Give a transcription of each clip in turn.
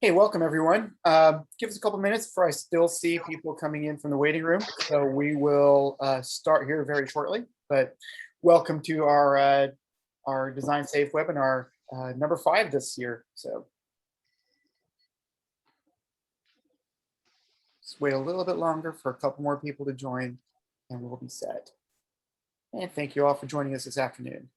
Hey, welcome everyone. Give us a couple minutes before I still see people coming in from the waiting room. So we will start here very shortly. But welcome to our Design Safe webinar number 5 this year. So let's wait a little bit longer for a couple more people to join, and we'll be set. And thank you all for joining us this afternoon.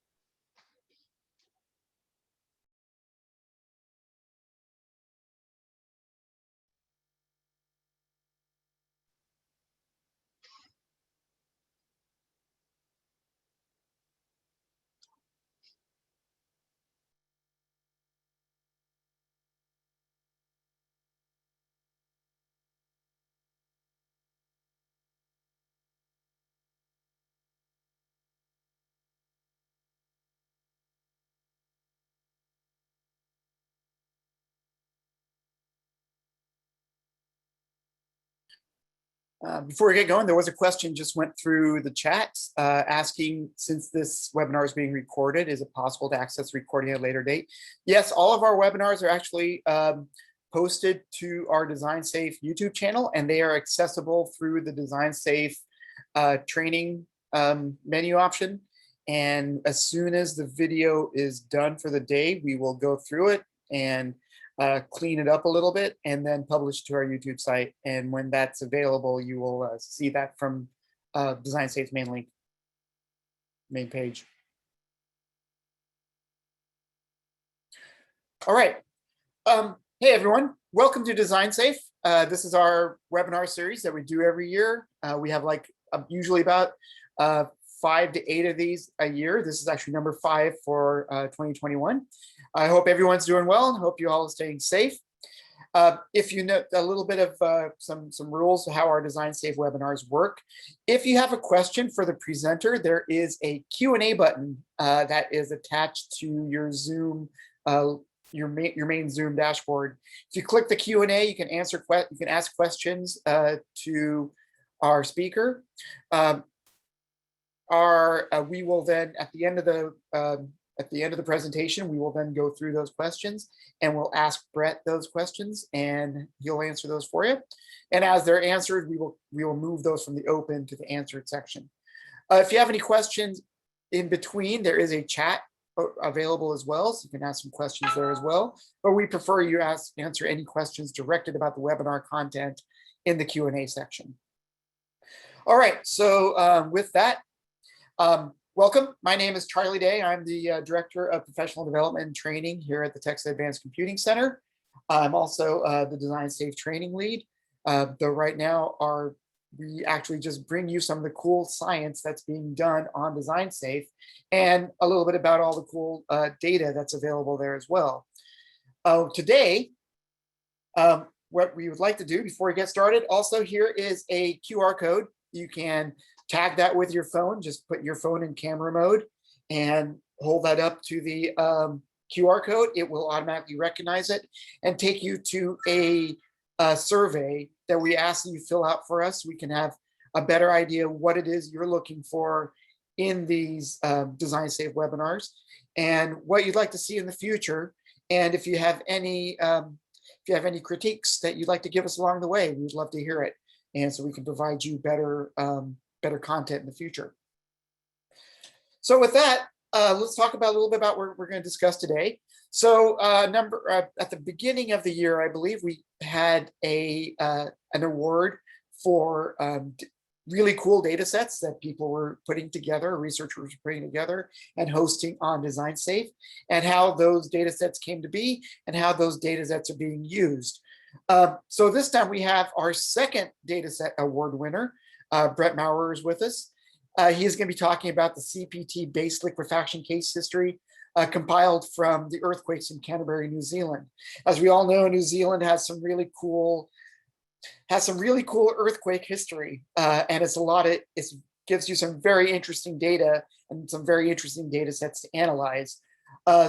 Before we get going, there was a question just went through the chat asking, since this webinar is being recorded, is it possible to access the recording at a later date? Yes, all of our webinars are actually posted to our Design Safe YouTube channel, and they are accessible through the Design Safe training menu option. And as soon as the video is done for the day, we will go through it and clean it up a little bit and then publish to our YouTube site. And when that's available, you will see that from Design Safe's main page. All right. Hey, everyone. Welcome to Design Safe. This is our webinar series that we do every year. We have like usually about 5 to 8 of these a year. This is actually number 5 for 2021. I hope everyone's doing well and hope you all are staying safe. If you know a little bit of some rules of how our Design Safe webinars work, if you have a question for the presenter, there is a Q&A button that is attached to your Zoom, your main Zoom dashboard. If you click the Q&A, you can ask questions to our speaker. We will then, at the end of the presentation, we will then go through those questions and we'll ask Brett those questions and he'll answer those for you. And as they're answered, we will move those from the open to the answered section. If you have any questions in between, there is a chat available as well, so you can ask some questions there as well. But we prefer you answer any questions directed about the webinar content in the Q&A section. All right, so with that, welcome. My name is Charlie Day. I'm the Director of Professional Development and Training here at the Texas Advanced Computing Center. I'm also the Design Safe Training Lead. Though right now we actually just bring you some of the cool science that's being done on Design Safe and a little bit about all the cool data that's available there as well. Today, what we would like to do before we get started, also here is a QR code. You can tag that with your phone. Just put your phone in camera mode and hold that up to the QR code. It will automatically recognize it and take you to a survey that we ask that you fill out for us. We can have a better idea what it is you're looking for in these Design Safe webinars and what you'd like to see in the future. And if you have any critiques that you'd like to give us along the way, we'd love to hear it. And so we can provide you better content in the future. So with that, let's talk about a little bit about what we're going to discuss today. So at the beginning of the year, I believe we had an award for really cool data sets that people were putting together, researchers were putting together and hosting on Design Safe, and how those data sets came to be and how those data sets are being used. So this time we have our second dataset award winner, Brett Maurer is with us. He's going to be talking about the CPT-Based liquefaction case history compiled from the earthquakes in Canterbury, New Zealand. As we all know, New Zealand has some really cool earthquake history, and it gives you some very interesting data and some very interesting data sets to analyze.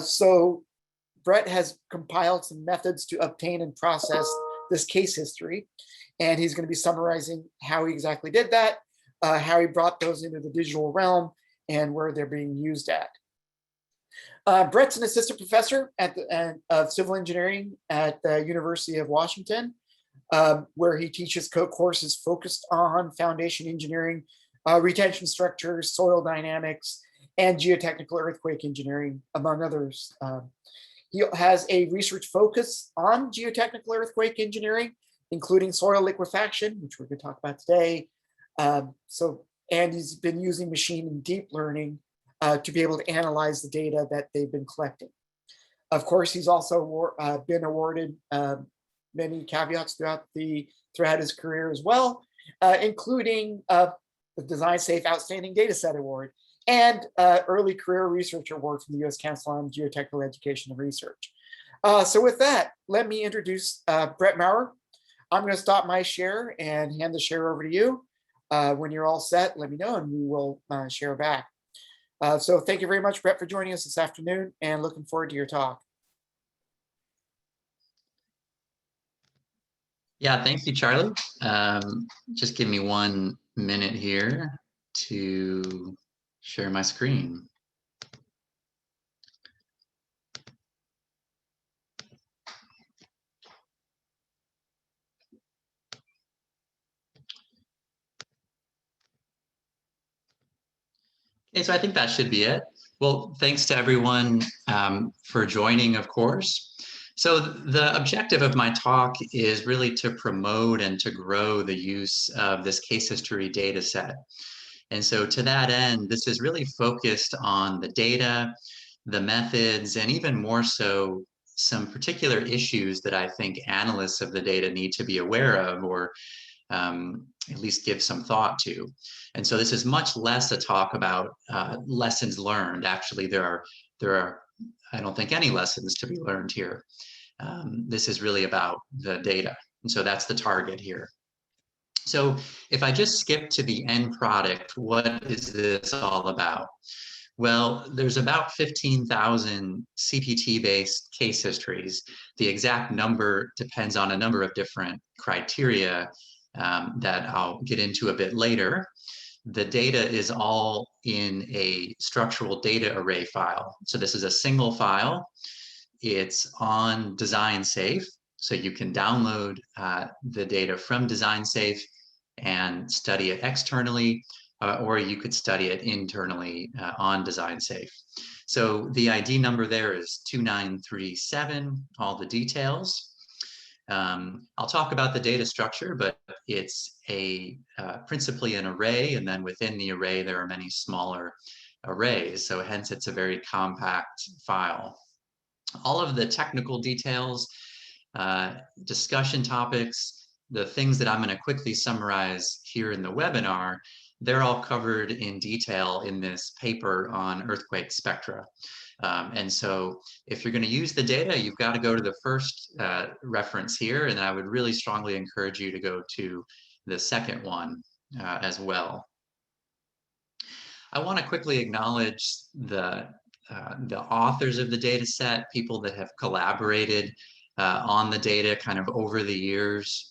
So Brett has compiled some methods to obtain and process this case history, and he's going to be summarizing how he exactly did that, how he brought those into the digital realm, and where they're being used at. Brett's an assistant professor of civil engineering at the University of Washington, where he teaches courses focused on foundation engineering, retention structures, soil dynamics, and geotechnical earthquake engineering, among others. He has a research focus on geotechnical earthquake engineering, including soil liquefaction, which we're going to talk about today. And he's been using machine and deep learning to be able to analyze the data that they've been collecting. Of course, he's also been awarded many caveats throughout his career as well, including the Design Safe Outstanding Dataset Award and Early Career Research Award from the U.S. Council on Geotechnical Education and Research. So with that, let me introduce Brett Maurer. I'm going to stop my share and hand the share over to you. When you're all set, let me know and we will share back. So thank you very much, Brett, for joining us this afternoon and looking forward to your talk. Yeah, thank you, Charlie. Just give me 1 minute here to share my screen. Okay, so I think that should be it. Well, thanks to everyone for joining, of course. So the objective of my talk is really to promote and to grow the use of this case history data set. And so to that end, this is really focused on the data, the methods, and even more so, some particular issues that I think analysts of the data need to be aware of or at least give some thought to. And so this is much less a talk about lessons learned. Actually, there are, I don't think, any lessons to be learned here. This is really about the data. And so that's the target here. So if I just skip to the end product, what is this all about? Well, there's about 15,000 CPT-based case histories. The exact number depends on a number of different criteria that I'll get into a bit later. The data is all in a structural data array file. So this is a single file. It's on Design Safe, so you can download the data from Design Safe and study it externally, or you could study it internally on Design Safe. So the ID number there is 2937, all the details. I'll talk about the data structure, but it's principally an array, and then within the array there are many smaller arrays, so hence it's a very compact file. All of the technical details, discussion topics, the things that I'm going to quickly summarize here in the webinar, they're all covered in detail in this paper on earthquake spectra. And so if you're going to use the data, you've got to go to the first reference here, and I would really strongly encourage you to go to the second one as well. I want to quickly acknowledge the authors of the data set, people that have collaborated on the data kind of over the years.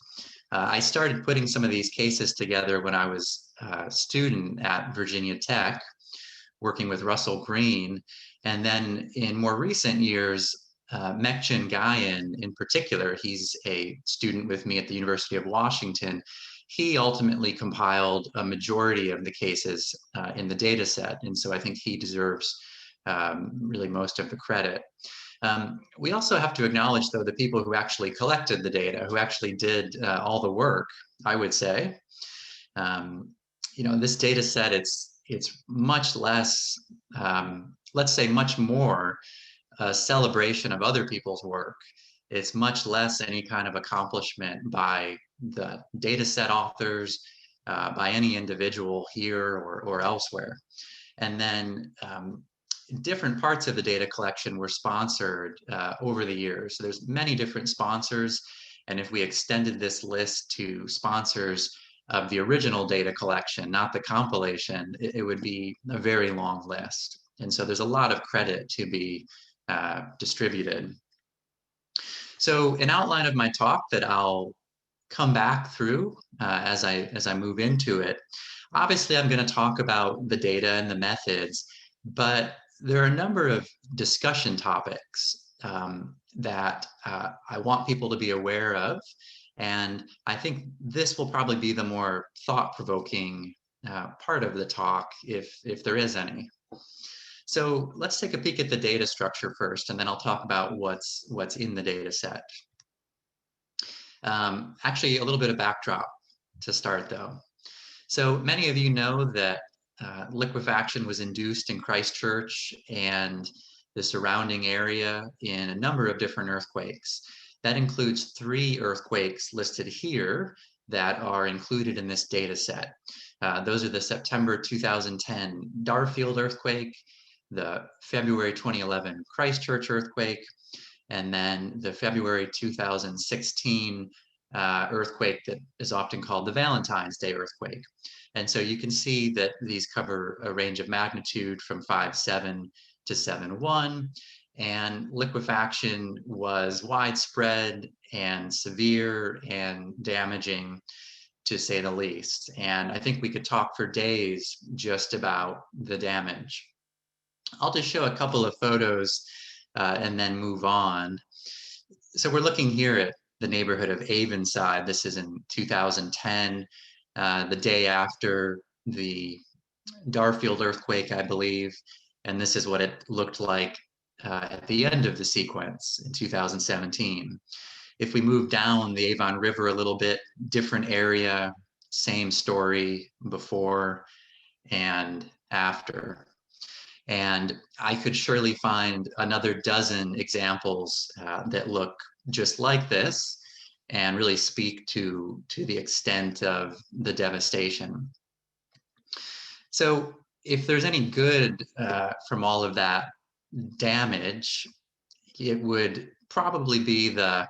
I started putting some of these cases together when I was a student at Virginia Tech, working with Russell Green. And then in more recent years, Mekchin Gayan in particular, he's a student with me at the University of Washington. He ultimately compiled a majority of the cases in the data set. And so I think he deserves really most of the credit. We also have to acknowledge, though, the people who actually collected the data, who actually did all the work, I would say. You know, this data set, it's much less, let's say much more a celebration of other people's work. It's much less any kind of accomplishment by the data set authors, by any individual here or elsewhere. And then different parts of the data collection were sponsored over the years. So there's many different sponsors. And if we extended this list to sponsors of the original data collection, not the compilation, it would be a very long list. And so there's a lot of credit to be distributed. So an outline of my talk that I'll come back through as I move into it. Obviously, I'm going to talk about the data and the methods, but there are a number of discussion topics that I want people to be aware of. And I think this will probably be the more thought-provoking part of the talk, if there is any. So let's take a peek at the data structure first, and then I'll talk about what's in the data set. Actually, a little bit of backdrop to start, though. So many of you know that liquefaction was induced in Christchurch and the surrounding area in a number of different earthquakes. That includes 3 earthquakes listed here that are included in this data set. Those are the September 2010 Darfield earthquake, the February 2011 Christchurch earthquake, and then the February 2016 earthquake that is often called the Valentine's Day earthquake. And so you can see that these cover a range of magnitude from 5.7 to 7.1, and liquefaction was widespread and severe and damaging, to say the least. And I think we could talk for days just about the damage. I'll just show a couple of photos and then move on. So we're looking here at the neighborhood of Avonside. This is in 2010, the day after the Darfield earthquake, I believe. And this is what it looked like at the end of the sequence in 2017. If we move down the Avon River a little bit, different area, same story before and after. And I could surely find another dozen examples that look just like this and really speak to the extent of the devastation. So if there's any good from all of that damage, it would probably be the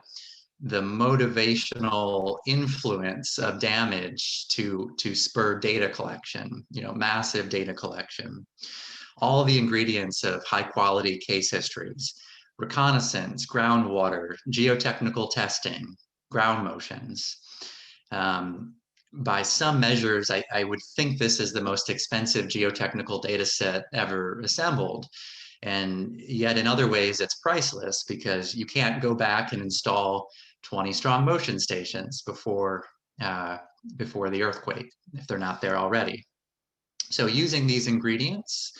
motivational influence of damage to spur data collection, massive data collection. All the ingredients of high quality case histories, reconnaissance, groundwater, geotechnical testing, ground motions. By some measures, I would think this is the most expensive geotechnical data set ever assembled. And yet in other ways, it's priceless because you can't go back and install 20 strong motion stations before the earthquake, if they're not there already. So using these ingredients,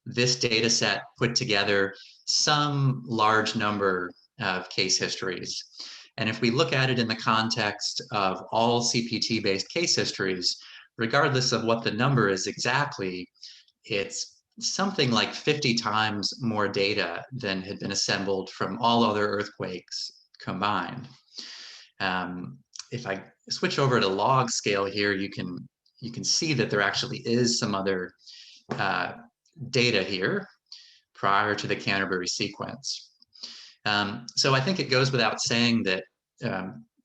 this data set put together some large number of case histories. And if we look at it in the context of all CPT-based case histories, regardless of what the number is exactly, it's something like 50 times more data than had been assembled from all other earthquakes combined. If I switch over to log scale here, you can see that there actually is some other data here prior to the Canterbury sequence. So I think it goes without saying that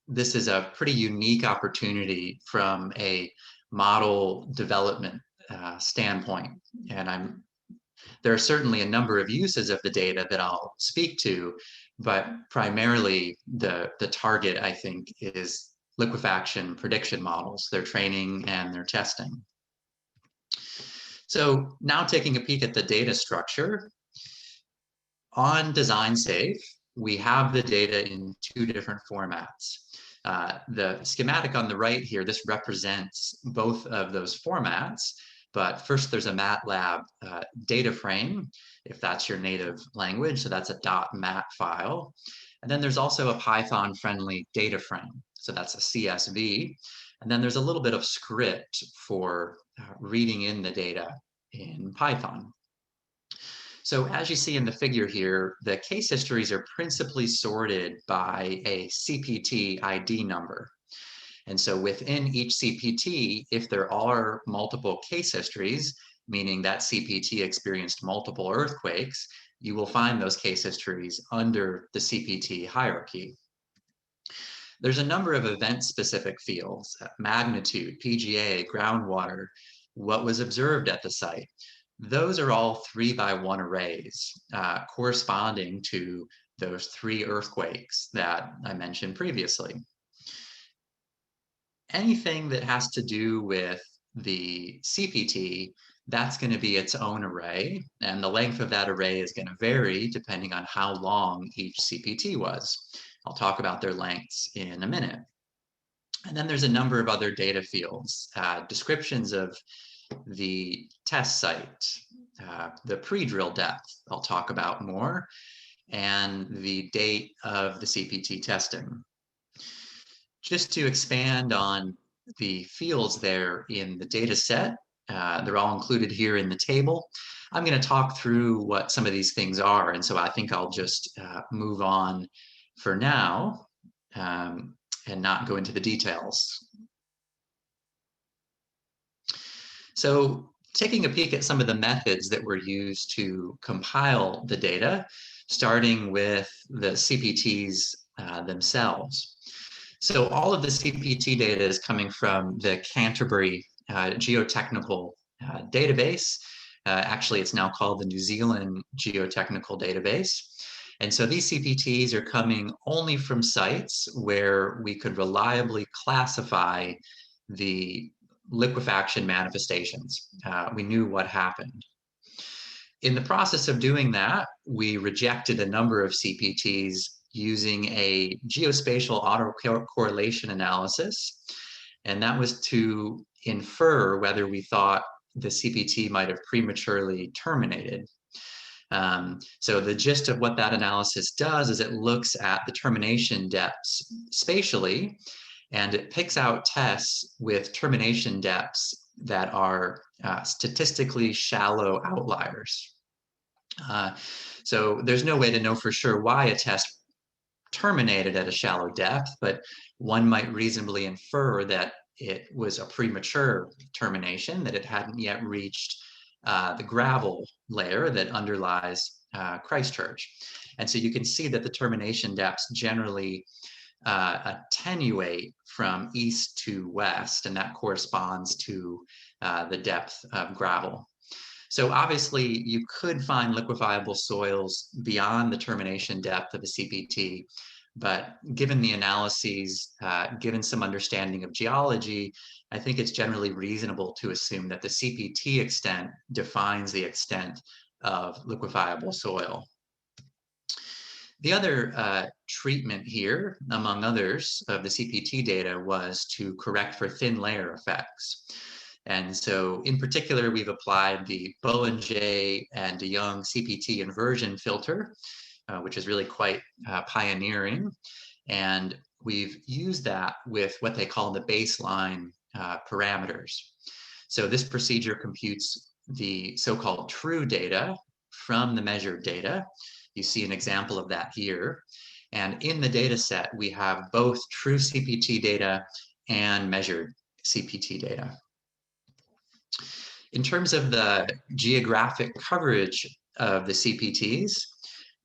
this is a pretty unique opportunity from a model development standpoint. And there are certainly a number of uses of the data that I'll speak to, but primarily the target, I think, is liquefaction prediction models, their training and their testing. So now taking a peek at the data structure. On Design Safe, we have the data in 2 different formats. The schematic on the right here, this represents both of those formats, but first there's a MATLAB data frame, if that's your native language, so that's a .mat file. And then there's also a Python-friendly data frame, so that's a CSV. And then there's a little bit of script for reading in the data in Python. So as you see in the figure here, the case histories are principally sorted by a CPT ID number. And so within each CPT, if there are multiple case histories, meaning that CPT experienced multiple earthquakes, you will find those case histories under the CPT hierarchy. There's a number of event-specific fields, magnitude, PGA, groundwater, what was observed at the site. Those are all 3x1 arrays corresponding to those 3 earthquakes that I mentioned previously. Anything that has to do with the CPT that's going to be its own array. And the length of that array is going to vary depending on how long each CPT was. I'll talk about their lengths in a minute. And then there's a number of other data fields, descriptions of the test site, the pre-drill depth, I'll talk about more, and the date of the CPT testing. Just to expand on the fields there in the data set, they're all included here in the table. I'm going to talk through what some of these things are, and so I think I'll just move on for now and not go into the details. So taking a peek at some of the methods that were used to compile the data, starting with the CPTs themselves. So all of the CPT data is coming from the Canterbury geotechnical database. Actually, it's now called the New Zealand Geotechnical Database. And so these CPTs are coming only from sites where we could reliably classify the liquefaction manifestations. We knew what happened. In the process of doing that, we rejected a number of CPTs using a geospatial autocorrelation analysis, and that was to infer whether we thought the CPT might have prematurely terminated. So the gist of what that analysis does is it looks at the termination depths spatially, and it picks out tests with termination depths that are statistically shallow outliers. So there's no way to know for sure why a test terminated at a shallow depth, but one might reasonably infer that it was a premature termination, that it hadn't yet reached the gravel layer that underlies Christchurch. And so you can see that the termination depths generally attenuate from east to west, and that corresponds to the depth of gravel. So obviously you could find liquefiable soils beyond the termination depth of a CPT, but given the analyses, given some understanding of geology, I think it's generally reasonable to assume that the CPT extent defines the extent of liquefiable soil. The other treatment here, among others, of the CPT data was to correct for thin layer effects. And so in particular, we've applied the Bollinger and de Jong CPT inversion filter, which is really quite pioneering. And we've used that with what they call the baseline parameters. So this procedure computes the so-called true data from the measured data. You see an example of that here. And in the data set, we have both true CPT data and measured CPT data. In terms of the geographic coverage of the CPTs,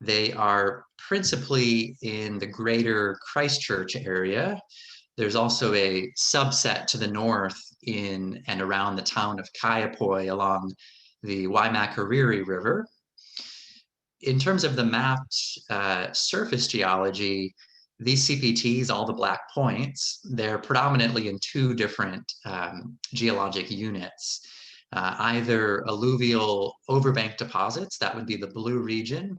they are principally in the greater Christchurch area. There's also a subset to the north in and around the town of Kaiapoi along the Waimakariri River. In terms of the mapped surface geology, these CPTs, all the black points, they're predominantly in two different geologic units. Either alluvial overbank deposits, that would be the blue region,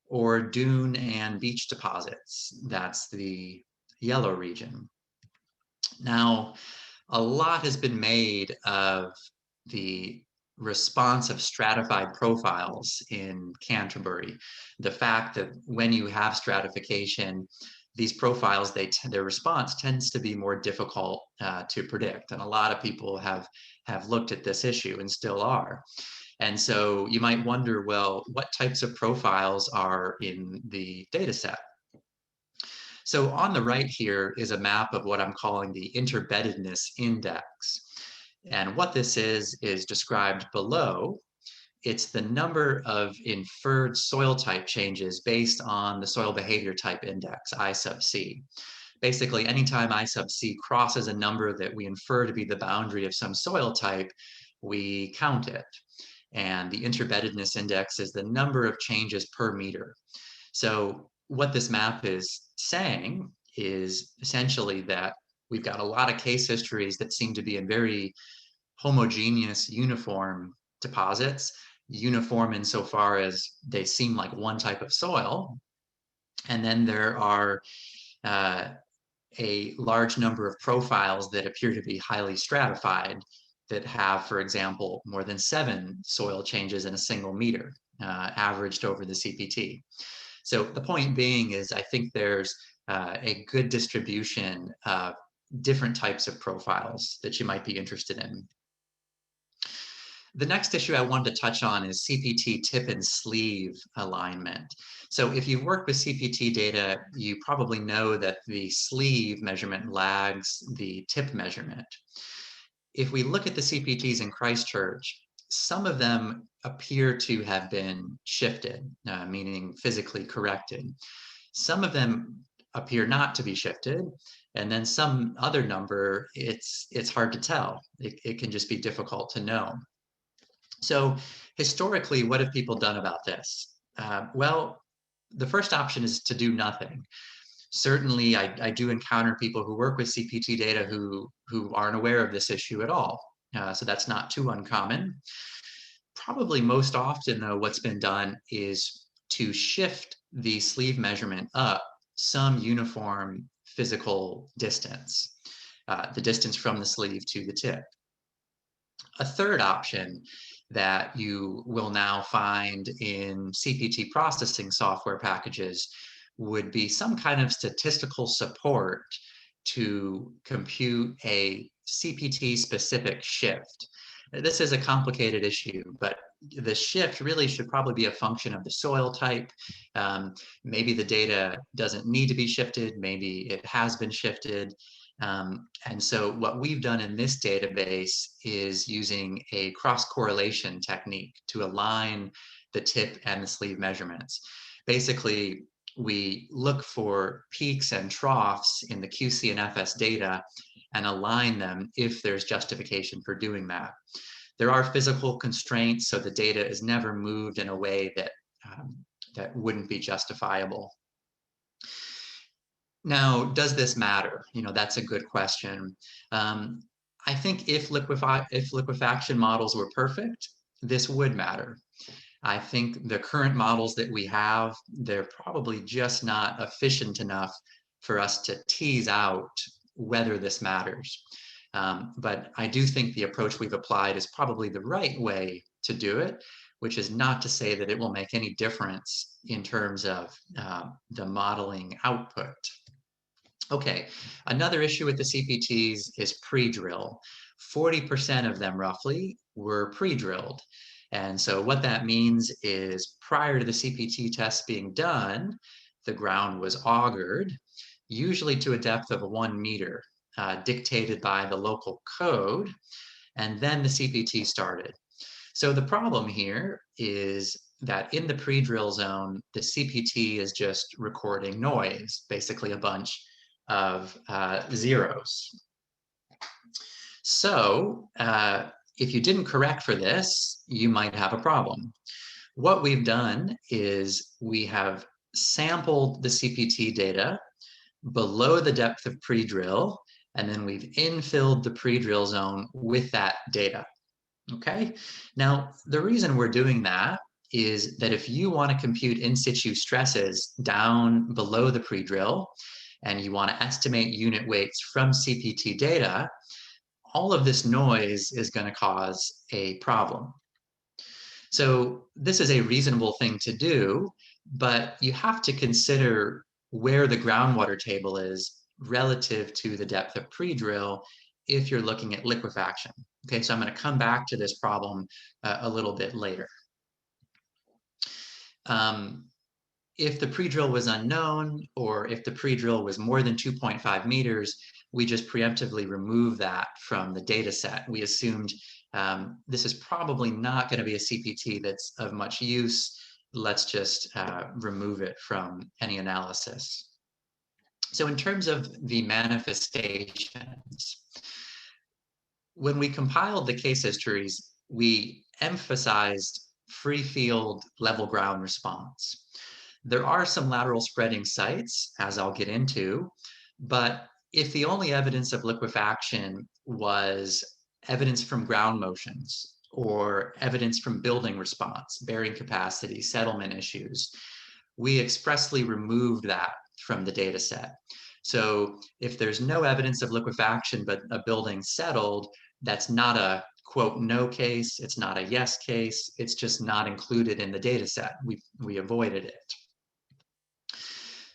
or dune and beach deposits, that's the yellow region. Now, a lot has been made of the response of stratified profiles in Canterbury. The fact that when you have stratification, these profiles, their response tends to be more difficult to predict. And a lot of people have looked at this issue and still are. And so you might wonder, well, what types of profiles are in the data set? So on the right here is a map of what I'm calling the interbeddedness index. And what this is described below. It's the number of inferred soil type changes based on the soil behavior type index, I sub C. Basically, anytime I sub C crosses a number that we infer to be the boundary of some soil type, we count it. And the interbeddedness index is the number of changes per meter. So what this map is saying is essentially that we've got a lot of case histories that seem to be in very homogeneous, uniform deposits, uniform insofar as they seem like one type of soil. And then there are a large number of profiles that appear to be highly stratified that have, for example, more than 7 soil changes in a single meter, averaged over the CPT. So the point being is I think there's a good distribution of different types of profiles that you might be interested in. The next issue I wanted to touch on is CPT tip and sleeve alignment. So if you've worked with CPT data, you probably know that the sleeve measurement lags the tip measurement. If we look at the CPTs in Christchurch, some of them appear to have been shifted, meaning physically corrected. Some of them appear not to be shifted, and then some other number, it's hard to tell. It can just be difficult to know. So historically, what have people done about this? Well, the first option is to do nothing. Certainly, I do encounter people who work with CPT data who aren't aware of this issue at all. So that's not too uncommon. Probably most often, though, what's been done is to shift the sleeve measurement up some uniform physical distance, the distance from the sleeve to the tip. A third option that you will now find in CPT processing software packages would be some kind of statistical support to compute a CPT specific shift. This is a complicated issue, but the shift really should probably be a function of the soil type. Maybe the data doesn't need to be shifted, maybe it has been shifted. And so what we've done in this database is using a cross-correlation technique to align the tip and the sleeve measurements. Basically, we look for peaks and troughs in the QC and FS data and align them if there's justification for doing that. There are physical constraints, so the data is never moved in a way that, that wouldn't be justifiable. Now, does this matter? You know, that's a good question. I think if liquefaction models were perfect, this would matter. I think the current models that we have, they're probably just not efficient enough for us to tease out whether this matters. But I do think the approach we've applied is probably the right way to do it, which is not to say that it will make any difference in terms of the modeling output. Okay, another issue with the CPTs is pre-drill. 40% of them roughly were pre-drilled. And so what that means is prior to the CPT test being done, the ground was augured, usually to a depth of 1 meter, dictated by the local code, and then the CPT started. So the problem here is that in the pre-drill zone, the CPT is just recording noise, basically a bunch of zeros. So if you didn't correct for this, you might have a problem. What we've done is we have sampled the CPT data below the depth of pre-drill, and then we've infilled the pre-drill zone with that data. Okay, now the reason we're doing that is that if you want to compute in situ stresses down below the pre-drill, and you want to estimate unit weights from CPT data, all of this noise is going to cause a problem. So this is a reasonable thing to do, but you have to consider where the groundwater table is relative to the depth of pre-drill if you're looking at liquefaction. Okay, so I'm going to come back to this problem a little bit later. If the pre-drill was unknown, or if the pre-drill was more than 2.5 meters, we just preemptively remove that from the data set. We assumed this is probably not going to be a CPT that's of much use. Let's just remove it from any analysis. So in terms of the manifestations, when we compiled the case histories, we emphasized free field level ground response. There are some lateral spreading sites, as I'll get into, but if the only evidence of liquefaction was evidence from ground motions, or evidence from building response, bearing capacity, settlement issues. We expressly removed that from the data set. So if there's no evidence of liquefaction, but a building settled, that's not a quote no case, it's not a yes case, it's just not included in the data set. We avoided it.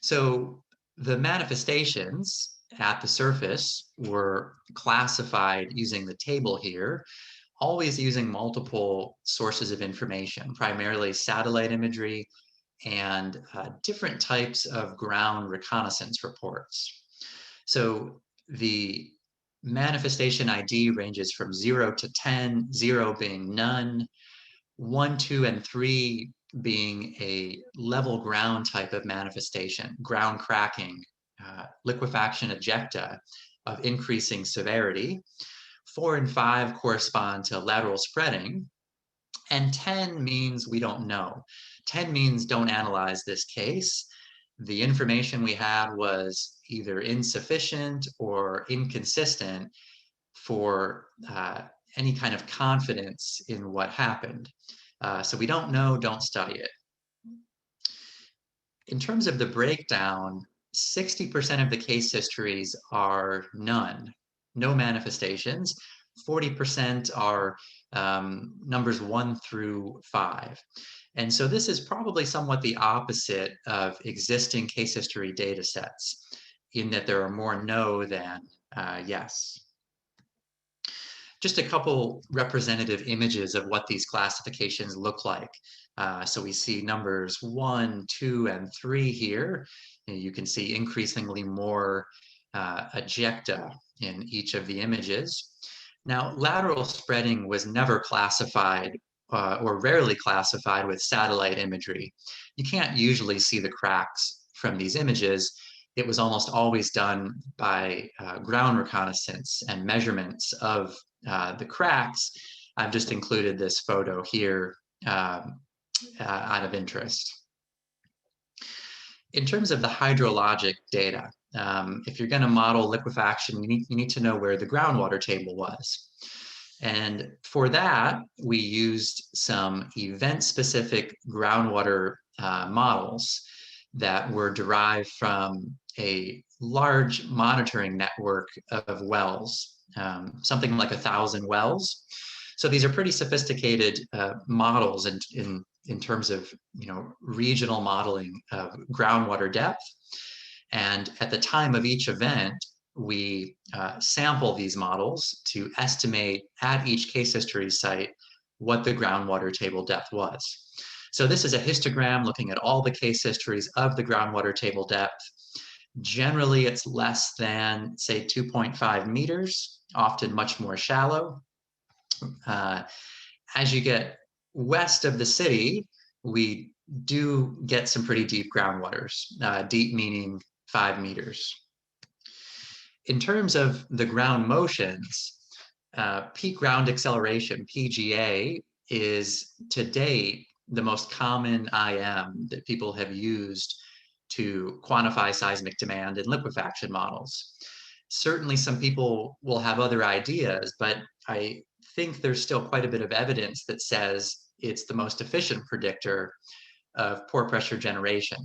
So the manifestations at the surface were classified using the table here, always using multiple sources of information, primarily satellite imagery and different types of ground reconnaissance reports. So the manifestation ID ranges from 0 to 10, 0 being none, 1, 2, and 3 being a level ground type of manifestation, ground cracking, liquefaction ejecta of increasing severity. 4 and 5 correspond to lateral spreading, and 10 means we don't know. 10 means don't analyze this case. The information we had was either insufficient or inconsistent for any kind of confidence in what happened. So we don't know, don't study it. In terms of the breakdown, 60% of the case histories are none, no manifestations. 40% are numbers 1 through 5. And so this is probably somewhat the opposite of existing case history data sets, in that there are more no than yes. Just a couple representative images of what these classifications look like. So we see numbers 1, 2, and 3 here. And you can see increasingly more ejecta in each of the images. Now, lateral spreading was never classified or rarely classified with satellite imagery. You can't usually see the cracks from these images. It was almost always done by ground reconnaissance and measurements of the cracks. I've just included this photo here out of interest. In terms of the hydrologic data, if you're going to model liquefaction, you need to know where the groundwater table was. And for that, we used some event-specific groundwater models that were derived from a large monitoring network of wells, something like 1,000 wells. So these are pretty sophisticated models in terms of regional modeling of groundwater depth. And at the time of each event, we sample these models to estimate at each case history site what the groundwater table depth was. So this is a histogram looking at all the case histories of the groundwater table depth. Generally, it's less than, say, 2.5 meters, often much more shallow. As you get west of the city, we do get some pretty deep groundwaters, deep meaning 5 meters. In terms of the ground motions, peak ground acceleration, PGA, is to date the most common IM that people have used to quantify seismic demand in liquefaction models. Certainly some people will have other ideas, but I think there's still quite a bit of evidence that says it's the most efficient predictor of pore pressure generation,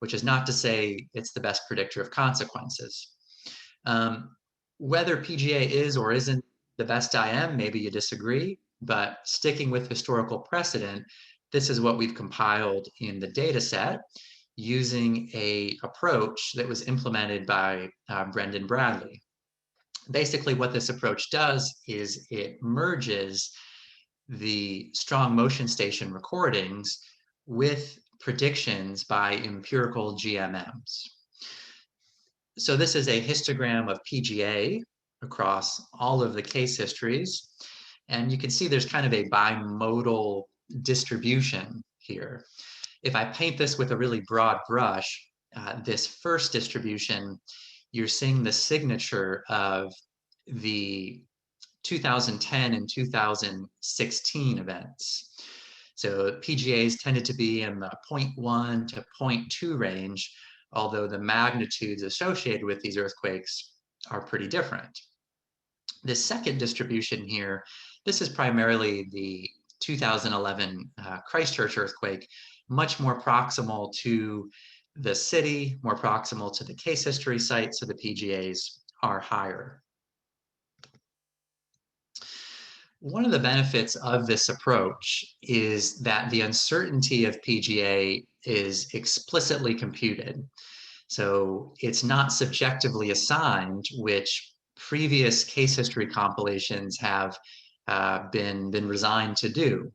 which is not to say it's the best predictor of consequences. Whether PGA is or isn't the best IM, maybe you disagree, but sticking with historical precedent, this is what we've compiled in the data set using an approach that was implemented by Brendan Bradley. Basically, what this approach does is it merges the strong motion station recordings with predictions by empirical GMMs. So this is a histogram of PGA across all of the case histories. And you can see there's kind of a bimodal distribution here. If I paint this with a really broad brush, this first distribution, you're seeing the signature of the 2010 and 2016 events. So PGAs tended to be in the 0.1 to 0.2 range, although the magnitudes associated with these earthquakes are pretty different. The second distribution here This is primarily the 2011 Christchurch earthquake, much more proximal to the city, more proximal to the case history site, so the PGAs are higher. One of the benefits of this approach is that the uncertainty of PGA is explicitly computed. So it's not subjectively assigned, which previous case history compilations have been resigned to do.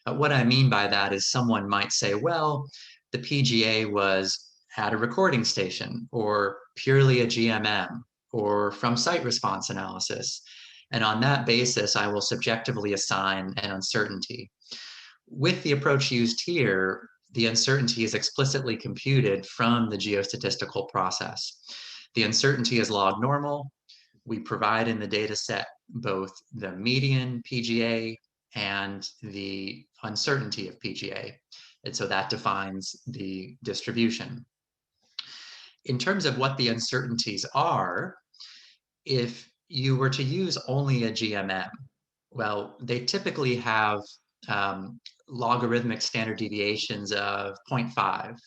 What I mean by that is someone might say, well, the PGA was at a recording station, or purely a GMM, or from site response analysis. And on that basis, I will subjectively assign an uncertainty. With the approach used here, the uncertainty is explicitly computed from the geostatistical process. The uncertainty is log normal. We provide in the data set both the median PGA and the uncertainty of PGA. And so that defines the distribution. In terms of what the uncertainties are, if you were to use only a GMM, well, they typically have logarithmic standard deviations of 0.5.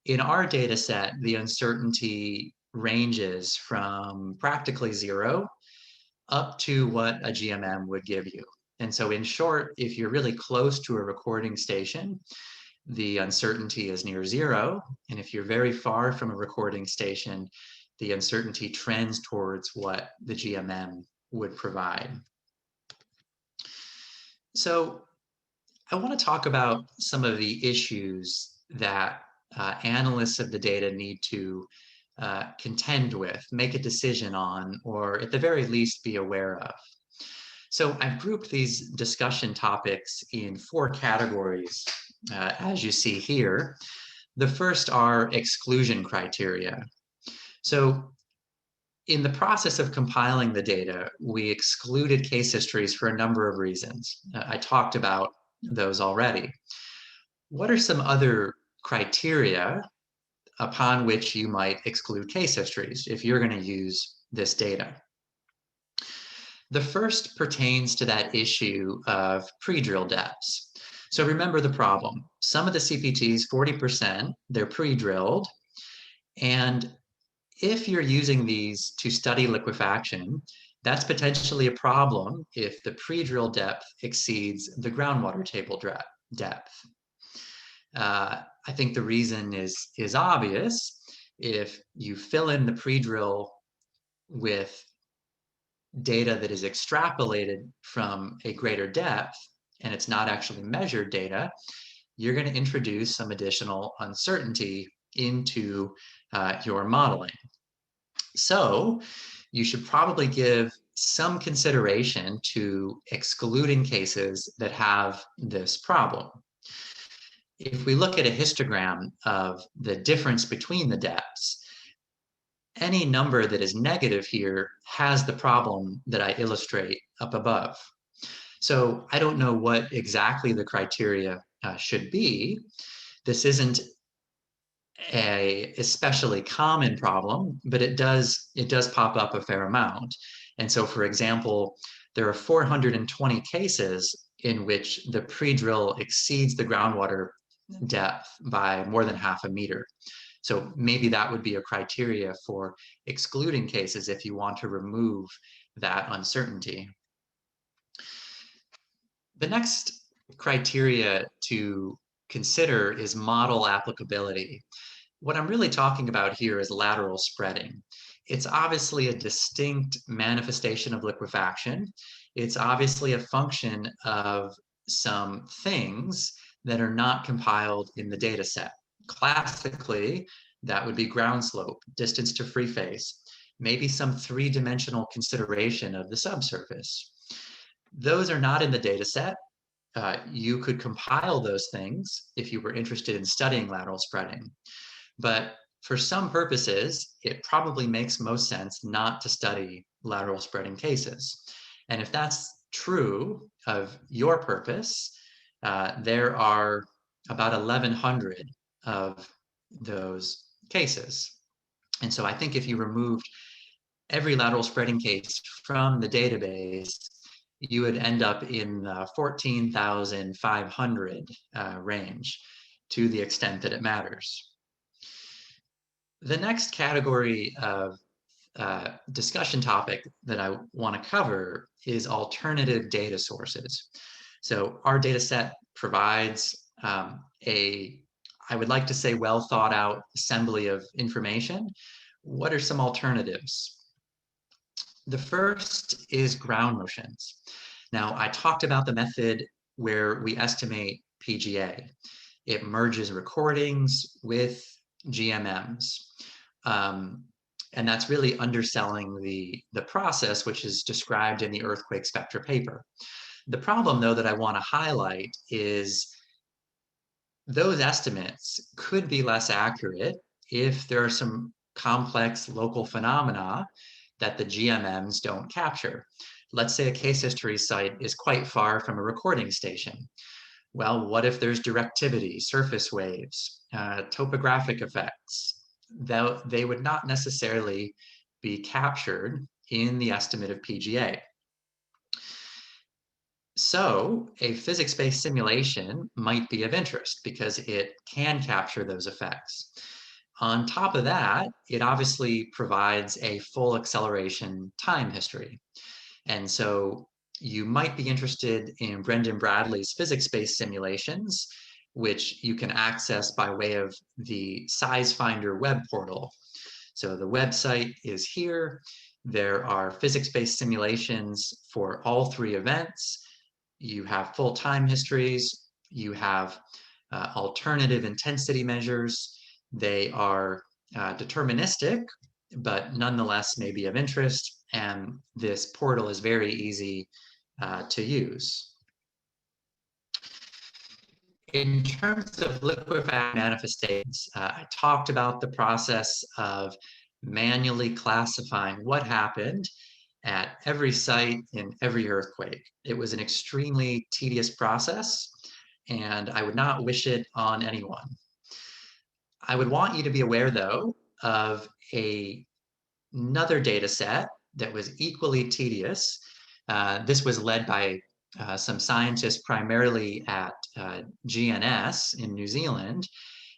In our data set, the uncertainty ranges from practically 0 up to what a GMM would give you. And so in short, if you're really close to a recording station, the uncertainty is near 0. And if you're very far from a recording station, the uncertainty trends towards what the GMM would provide. So I want to talk about some of the issues that analysts of the data need to contend with, make a decision on, or at the very least be aware of. So I've grouped these discussion topics in 4 categories, as you see here. The first are exclusion criteria. So in the process of compiling the data, we excluded case histories for a number of reasons. I talked about those already. What are some other criteria upon which you might exclude case histories if you're going to use this data? The first pertains to that issue of pre-drill depths. So remember the problem. Some of the CPTs, 40%, they're pre-drilled, and if you're using these to study liquefaction, that's potentially a problem if the pre-drill depth exceeds the groundwater table depth. I think the reason is obvious. If you fill in the pre-drill with data that is extrapolated from a greater depth, and it's not actually measured data, you're going to introduce some additional uncertainty into your modeling. So you should probably give some consideration to excluding cases that have this problem. If we look at a histogram of the difference between the depths, any number that is negative here has the problem that I illustrate up above. So I don't know what exactly the criteria should be. This isn't a especially common problem, but it does pop up a fair amount. And so, for example, there are 420 cases in which the pre-drill exceeds the groundwater depth by more than half a meter. So maybe that would be a criteria for excluding cases if you want to remove that uncertainty. The next criteria to consider is model applicability. What I'm really talking about here is lateral spreading. It's obviously a distinct manifestation of liquefaction. It's obviously a function of some things that are not compiled in the data set. Classically, that would be ground slope, distance to free face, maybe some 3-dimensional consideration of the subsurface. Those are not in the data set. You could compile those things if you were interested in studying lateral spreading. But for some purposes, it probably makes most sense not to study lateral spreading cases. And if that's true of your purpose, there are about 1,100 of those cases. And so I think if you removed every lateral spreading case from the database, you would end up in the 14,500 range, to the extent that it matters. The next category of discussion topic that I want to cover is alternative data sources. So our data set provides I would like to say, well thought out assembly of information. What are some alternatives? The first is ground motions. Now, I talked about the method where we estimate PGA. It merges recordings with GMMs. And that's really underselling the process, which is described in the earthquake spectra paper. The problem, though, that I want to highlight is those estimates could be less accurate if there are some complex local phenomena that the GMMs don't capture. Let's say a case history site is quite far from a recording station. Well, what if there's directivity, surface waves, topographic effects? They would not necessarily be captured in the estimate of PGA. So a physics-based simulation might be of interest because it can capture those effects. On top of that, it obviously provides a full acceleration time history. And so you might be interested in Brendan Bradley's physics-based simulations, which you can access by way of the SizeFinder web portal. So the website is here. There are physics-based simulations for all three events. You have full time histories. You have alternative intensity measures. They are deterministic, but nonetheless may be of interest. And this portal is very easy to use. In terms of liquefaction manifestations, I talked about the process of manually classifying what happened at every site in every earthquake. It was an extremely tedious process, and I would not wish it on anyone. I would want you to be aware, though, of another data set that was equally tedious. This was led by some scientists primarily at GNS in New Zealand,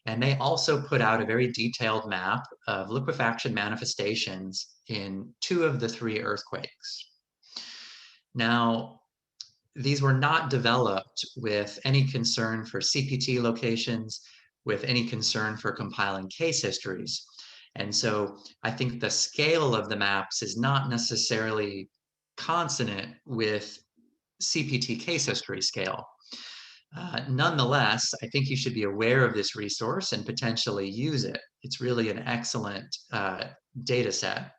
and they also put out a very detailed map of liquefaction manifestations in 2 of the 3 earthquakes. Now, these were not developed with any concern for CPT locations, with any concern for compiling case histories. And so I think the scale of the maps is not necessarily consonant with CPT case history scale. Nonetheless, I think you should be aware of this resource and potentially use it. It's really an excellent data set.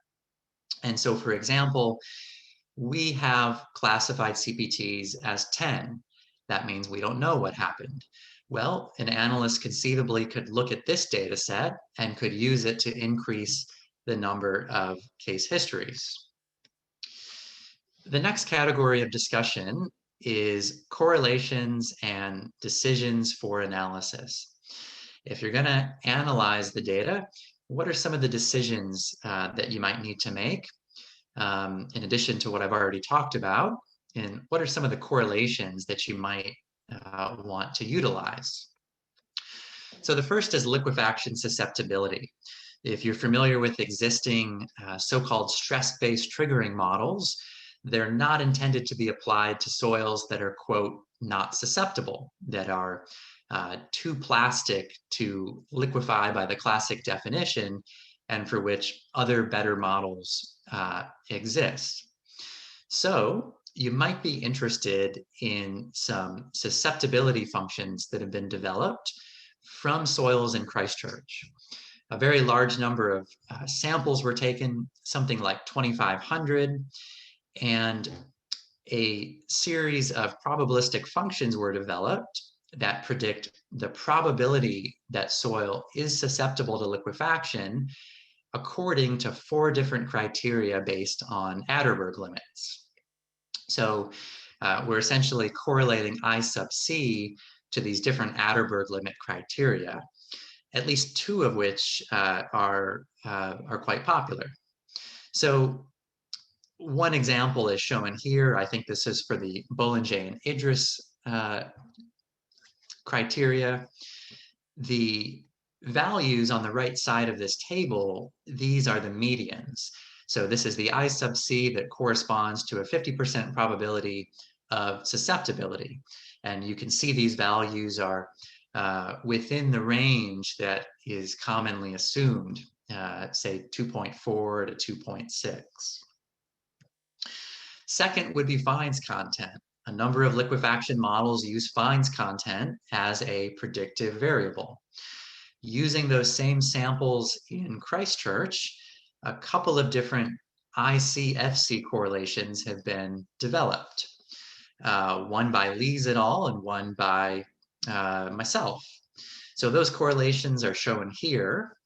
And so, for example, we have classified CPTs as 10. That means we don't know what happened. Well, an analyst conceivably could look at this data set and could use it to increase the number of case histories. The next category of discussion is correlations and decisions for analysis. If you're going to analyze the data, what are some of the decisions that you might need to make in addition to what I've already talked about? And what are some of the correlations that you might want to utilize? So the first is liquefaction susceptibility. If you're familiar with existing so-called stress-based triggering models, they're not intended to be applied to soils that are, quote, not susceptible, that are too plastic to liquefy by the classic definition, and for which other better models exist. So you might be interested in some susceptibility functions that have been developed from soils in Christchurch. A very large number of samples were taken, something like 2,500, and a series of probabilistic functions were developed that predict the probability that soil is susceptible to liquefaction according to 4 different criteria based on Atterberg limits. So we're essentially correlating I sub C to these different Atterberg limit criteria, at least 2 of which are quite popular. So one example is shown here. I think this is for the Bollinger and Idris criteria. The values on the right side of this table, these are the medians. So this is the I sub c that corresponds to a 50% probability of susceptibility. And you can see these values are within the range that is commonly assumed, say 2.4 to 2.6. Second would be fines content. A number of liquefaction models use fines content as a predictive variable. Using those same samples in Christchurch, a couple of different IC-FC correlations have been developed. One by Lees et al. And one by myself. So those correlations are shown here.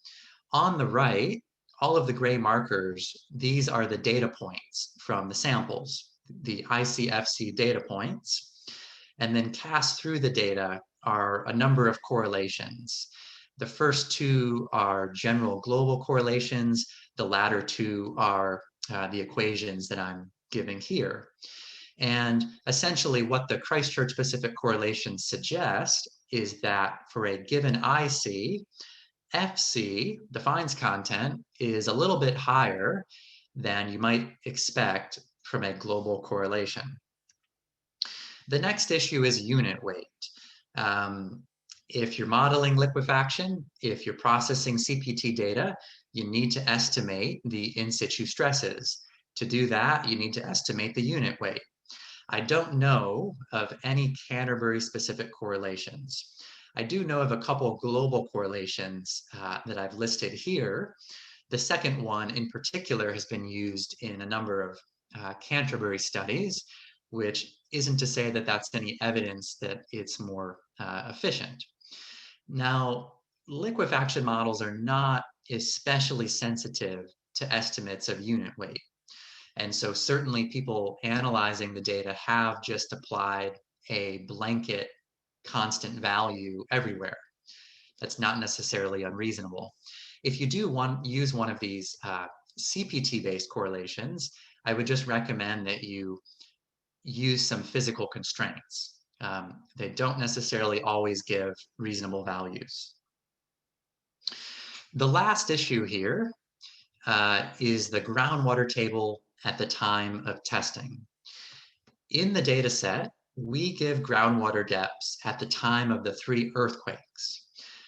On the right, all of the gray markers, these are the data points from the samples, the IC-FC data points. And then cast through the data are a number of correlations. The first two are general global correlations. The latter two are the equations that I'm giving here. And essentially what the Christchurch-specific correlations suggest is that for a given IC, FC, the fines content, is a little bit higher than you might expect from a global correlation. The next issue is unit weight. If you're modeling liquefaction, if you're processing CPT data, you need to estimate the in situ stresses. To do that, you need to estimate the unit weight. I don't know of any Canterbury-specific correlations. I do know of a couple global correlations that I've listed here. The second one in particular has been used in a number of Canterbury studies, which isn't to say that that's any evidence that it's more efficient. Now, liquefaction models are not especially sensitive to estimates of unit weight. And so certainly people analyzing the data have just applied a blanket constant value everywhere. That's not necessarily unreasonable. If you do use one of these CPT-based correlations, I would just recommend that you use some physical constraints. They don't necessarily always give reasonable values. The last issue here is the groundwater table at the time of testing. In the data set, we give groundwater depths at the time of the 3 earthquakes.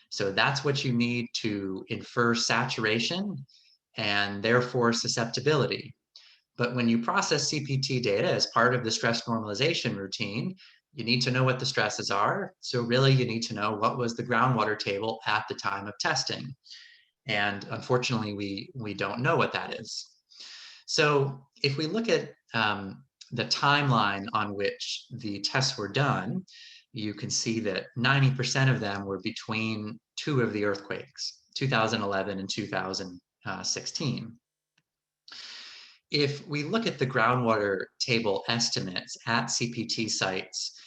So that's what you need to infer saturation and therefore susceptibility. But when you process CPT data as part of the stress normalization routine, you need to know what the stresses are. So really you need to know what was the groundwater table at the time of testing. And unfortunately, we don't know what that is. So if we look at the timeline on which the tests were done, you can see that 90% of them were between 2 of the earthquakes, 2011 and 2016. If we look at the groundwater table estimates at CPT sites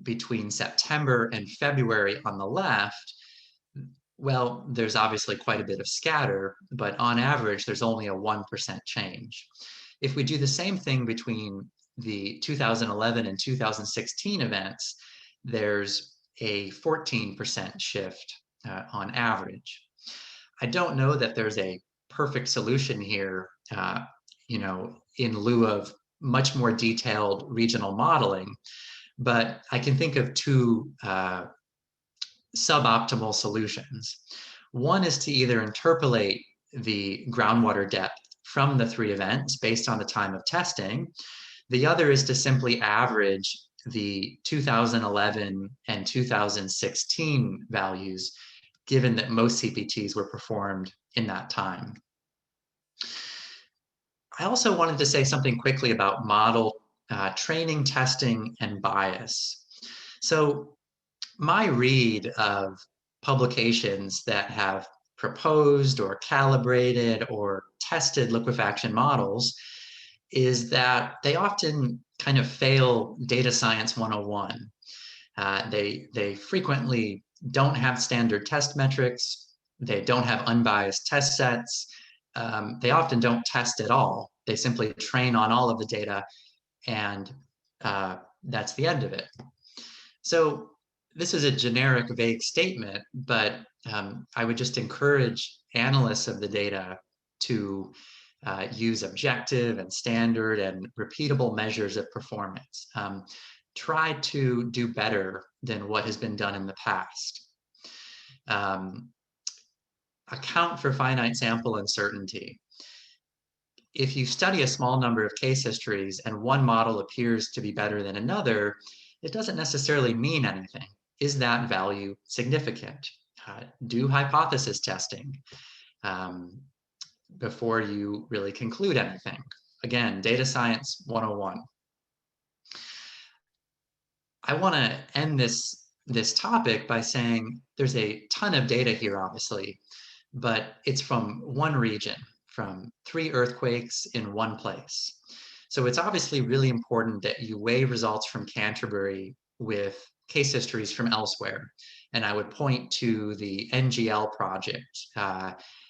between September and February on the left, well, there's obviously quite a bit of scatter, but on average, there's only a 1% change. If we do the same thing between the 2011 and 2016 events, there's a 14% shift on average. I don't know that there's a perfect solution here, in lieu of much more detailed regional modeling, but I can think of 2 suboptimal solutions. One is to either interpolate the groundwater depth from the 3 events based on the time of testing. The other is to simply average the 2011 and 2016 values, given that most CPTs were performed in that time. I also wanted to say something quickly about model training, testing, and bias. So my read of publications that have proposed or calibrated or tested liquefaction models is that they often kind of fail data science 101. They frequently don't have standard test metrics. They don't have unbiased test sets. They often don't test at all. They simply train on all of the data, and that's the end of it. So this is a generic, vague statement, but I would just encourage analysts of the data to use objective and standard and repeatable measures of performance. Try to do better than what has been done in the past. Account for finite sample uncertainty. If you study a small number of case histories and one model appears to be better than another, it doesn't necessarily mean anything. Is that value significant? Do hypothesis testing before you really conclude anything. Again, data science 101. I want to end this topic by saying there's a ton of data here, obviously, but it's from one region, from 3 earthquakes in one place. So it's obviously really important that you weigh results from Canterbury with case histories from elsewhere. And I would point to the NGL project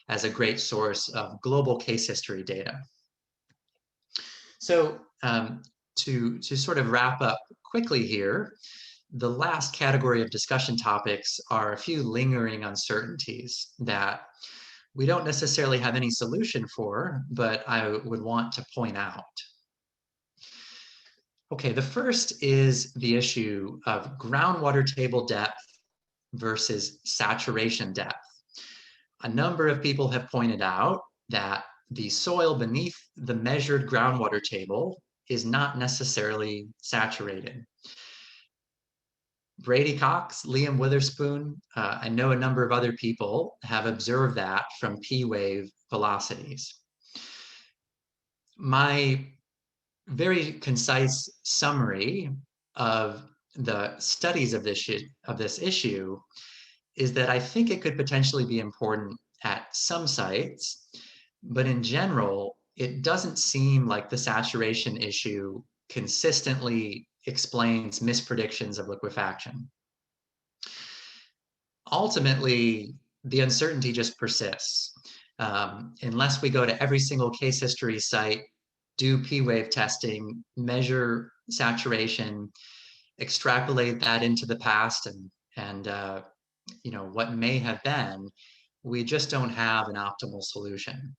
as a great source of global case history data. So to sort of wrap up quickly here, the last category of discussion topics are a few lingering uncertainties that we don't necessarily have any solution for, but I would want to point out. Okay, the first is the issue of groundwater table depth versus saturation depth. A number of people have pointed out that the soil beneath the measured groundwater table is not necessarily saturated. Brady Cox, Liam Witherspoon, I know a number of other people have observed that from P-wave velocities. My very concise summary of the studies of this issue is that I think it could potentially be important at some sites, but in general, it doesn't seem like the saturation issue consistently explains mispredictions of liquefaction. Ultimately, the uncertainty just persists. Unless we go to every single case history site, do P-wave testing, measure saturation, extrapolate that into the past and what may have been, we just don't have an optimal solution.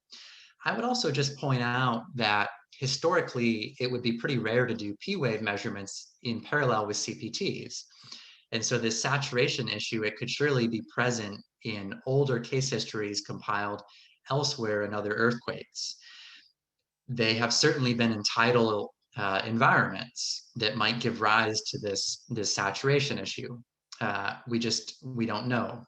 I would also just point out that historically, it would be pretty rare to do P-wave measurements in parallel with CPTs. And so this saturation issue, it could surely be present in older case histories compiled elsewhere in other earthquakes. They have certainly been in tidal environments that might give rise to this saturation issue. We don't know.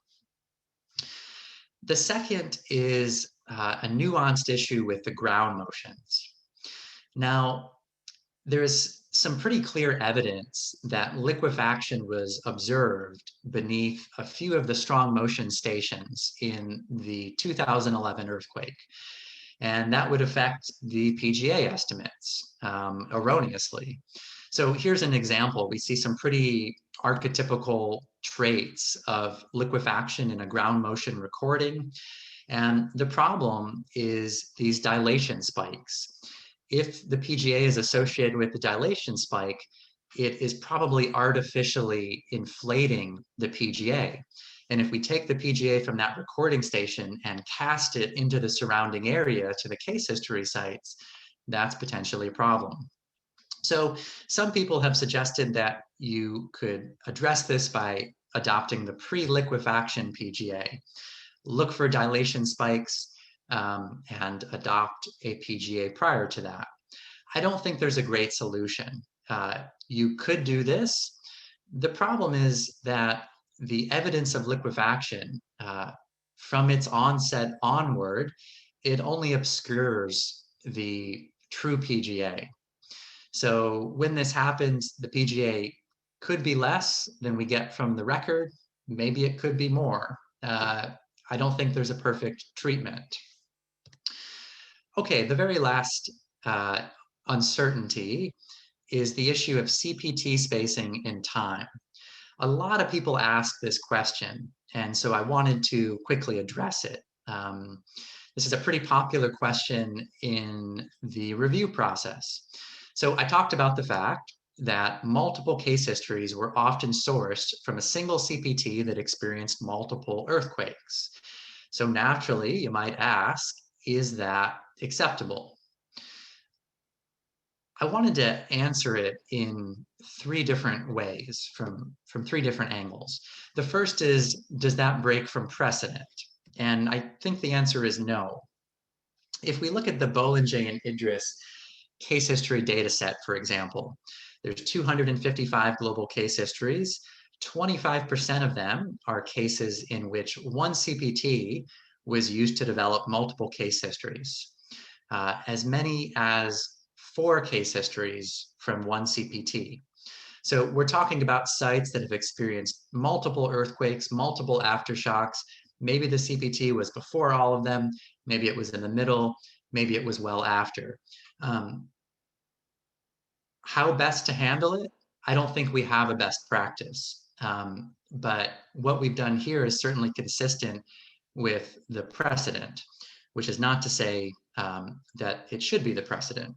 The second is a nuanced issue with the ground motions. Now, there's some pretty clear evidence that liquefaction was observed beneath a few of the strong motion stations in the 2011 earthquake. And that would affect the PGA estimates erroneously. So here's an example. We see some pretty archetypical traits of liquefaction in a ground motion recording. And the problem is these dilation spikes. If the PGA is associated with the dilation spike, it is probably artificially inflating the PGA. And if we take the PGA from that recording station and cast it into the surrounding area to the case history sites, that's potentially a problem. So some people have suggested that you could address this by adopting the pre-liquefaction PGA. Look for dilation spikes and adopt a PGA prior to that. I don't think there's a great solution. You could do this. The problem is that the evidence of liquefaction from its onset onward, it only obscures the true PGA. So when this happens, the PGA could be less than we get from the record. Maybe it could be more. I don't think there's a perfect treatment. Okay, the very last uncertainty is the issue of CPT spacing in time. A lot of people ask this question, and so I wanted to quickly address it. This is a pretty popular question in the review process. So I talked about the fact that multiple case histories were often sourced from a single CPT that experienced multiple earthquakes. So naturally, you might ask, is that acceptable? I wanted to answer it in three different ways from three different angles. The first is, does that break from precedent? And I think the answer is no. If we look at the Bollinger and Idris case history data set, for example, there's 255 global case histories. 25% of them are cases in which one CPT was used to develop multiple case histories. As many as 4 case histories from one CPT. So we're talking about sites that have experienced multiple earthquakes, multiple aftershocks. Maybe the CPT was before all of them, maybe it was in the middle, maybe it was well after. How best to handle it? I don't think we have a best practice. But what we've done here is certainly consistent with the precedent, which is not to say that it should be the precedent.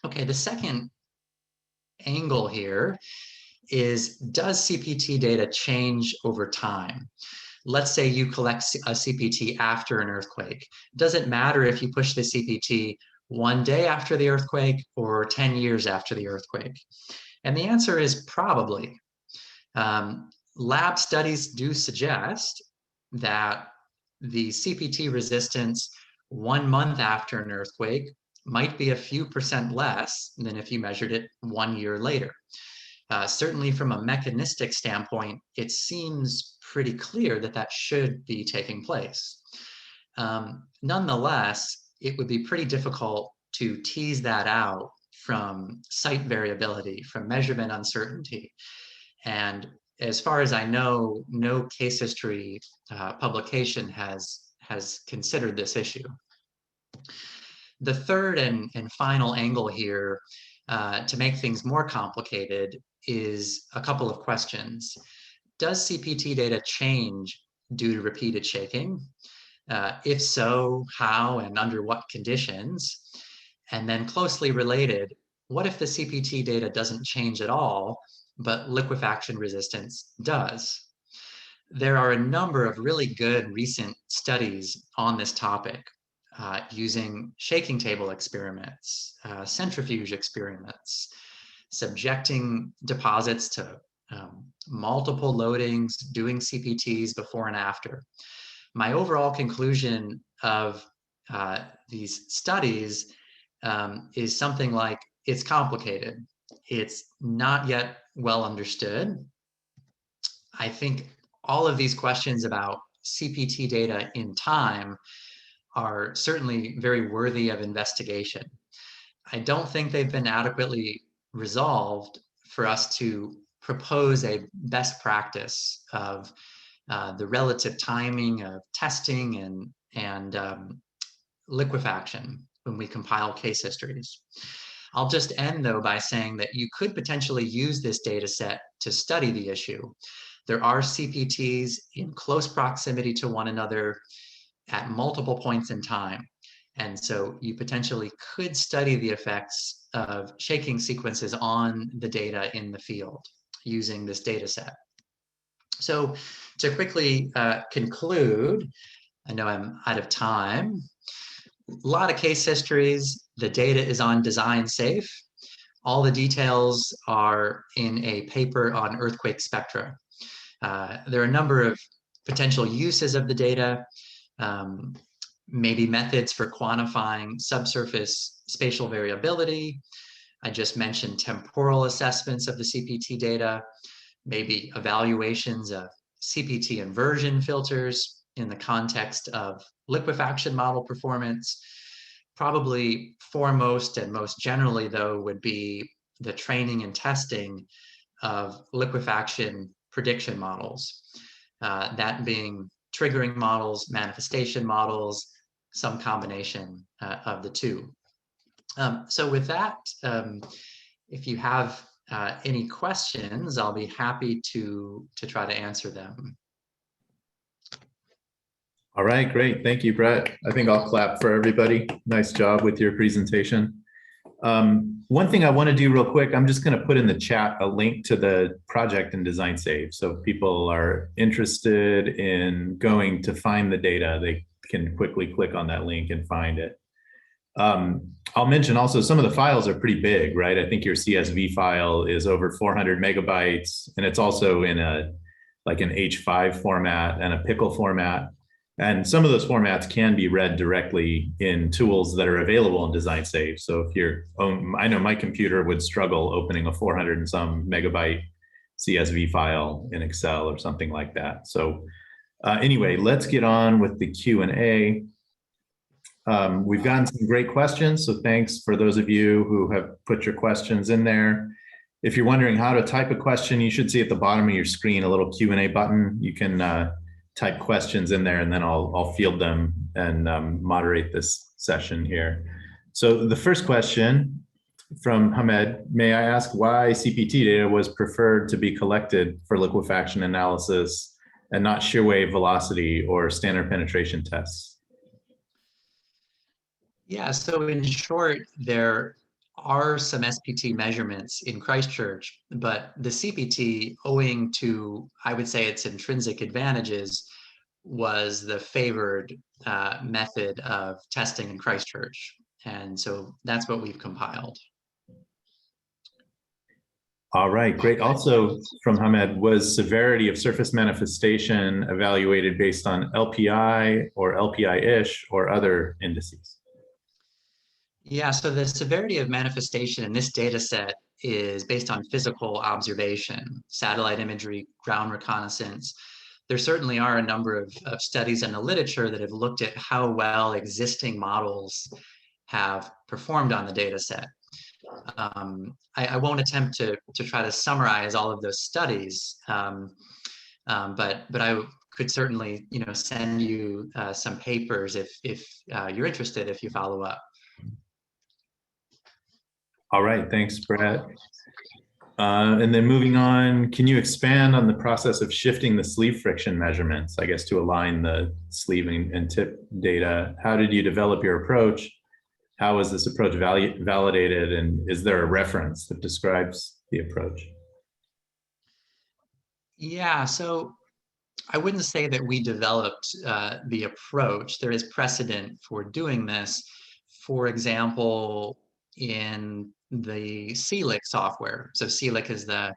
Okay, the second angle here is, does CPT data change over time? Let's say you collect a CPT after an earthquake. Does it matter if you push the CPT one day after the earthquake or 10 years after the earthquake? And the answer is probably. Lab studies do suggest that the CPT resistance 1 month after an earthquake might be a few percent less than if you measured it 1 year later. Certainly from a mechanistic standpoint, it seems pretty clear that that should be taking place. Nonetheless, it would be pretty difficult to tease that out from site variability, from measurement uncertainty. And as far as I know, no case history publication has considered this issue. The third and final angle here, to make things more complicated, is a couple of questions. Does CPT data change due to repeated shaking? If so, how and under what conditions? And then closely related, what if the CPT data doesn't change at all, but liquefaction resistance does? There are a number of really good recent studies on this topic, using shaking table experiments, centrifuge experiments, subjecting deposits to multiple loadings, doing CPTs before and after. My overall conclusion of these studies is something like, it's complicated. It's not yet well understood. I think all of these questions about CPT data in time are certainly very worthy of investigation. I don't think they've been adequately resolved for us to propose a best practice of the relative timing of testing and liquefaction when we compile case histories. I'll just end though by saying that you could potentially use this data set to study the issue. There are CPTs in close proximity to one another at multiple points in time. And so you potentially could study the effects of shaking sequences on the data in the field using this data set. So to quickly conclude, I know I'm out of time. A lot of case histories, the data is on Design Safe. All the details are in a paper on earthquake spectra. There are a number of potential uses of the data, maybe methods for quantifying subsurface spatial variability. I just mentioned temporal assessments of the CPT data, maybe evaluations of CPT inversion filters in the context of liquefaction model performance. Probably foremost and most generally, though, would be the training and testing of liquefaction prediction models, that being triggering models, manifestation models, some combination of the two. So with that, if you have any questions, I'll be happy to try to answer them. All right, great. Thank you, Brett. I think I'll clap for everybody. Nice job with your presentation. One thing I want to do real quick, I'm just going to put in the chat a link to the project and design save. So if people are interested in going to find the data, they can quickly click on that link and find it. I'll mention also some of the files are pretty big, right? I think your CSV file is over 400 megabytes, and it's also in a like an H5 format and a pickle format. And some of those formats can be read directly in tools that are available in Design Save. So if you're, I know my computer would struggle opening a 400 and some megabyte CSV file in Excel or something like that. So anyway, let's get on with the Q&A. We've gotten some great questions, so thanks for those of you who have put your questions in there. If you're wondering how to type a question, you should see at the bottom of your screen a little Q&A button. You can type questions in there, and then I'll field them and moderate this session here. So the first question from Hamed, may I ask why CPT data was preferred to be collected for liquefaction analysis and not shear wave velocity or standard penetration tests? Yeah, so in short, there are some SPT measurements in Christchurch, but the CPT, owing to, I would say, its intrinsic advantages, was the favored method of testing in Christchurch. And so that's what we've compiled. All right, great. Also from Hamed, was severity of surface manifestation evaluated based on LPI or LPI-ish or other indices? Yeah, so the severity of manifestation in this data set is based on physical observation, satellite imagery, ground reconnaissance. There certainly are a number of studies in the literature that have looked at how well existing models have performed on the data set. I won't attempt to try to summarize all of those studies, but I could certainly send you some papers if you're interested, if you follow up. All right, thanks, Brett. And then moving on, can you expand on the process of shifting the sleeve friction measurements, I guess, to align the sleeve and tip data? How did you develop your approach? How is this approach validated? And is there a reference that describes the approach? Yeah, so I wouldn't say that we developed the approach. There is precedent for doing this. For example, in the CLIC software. So CLIC is the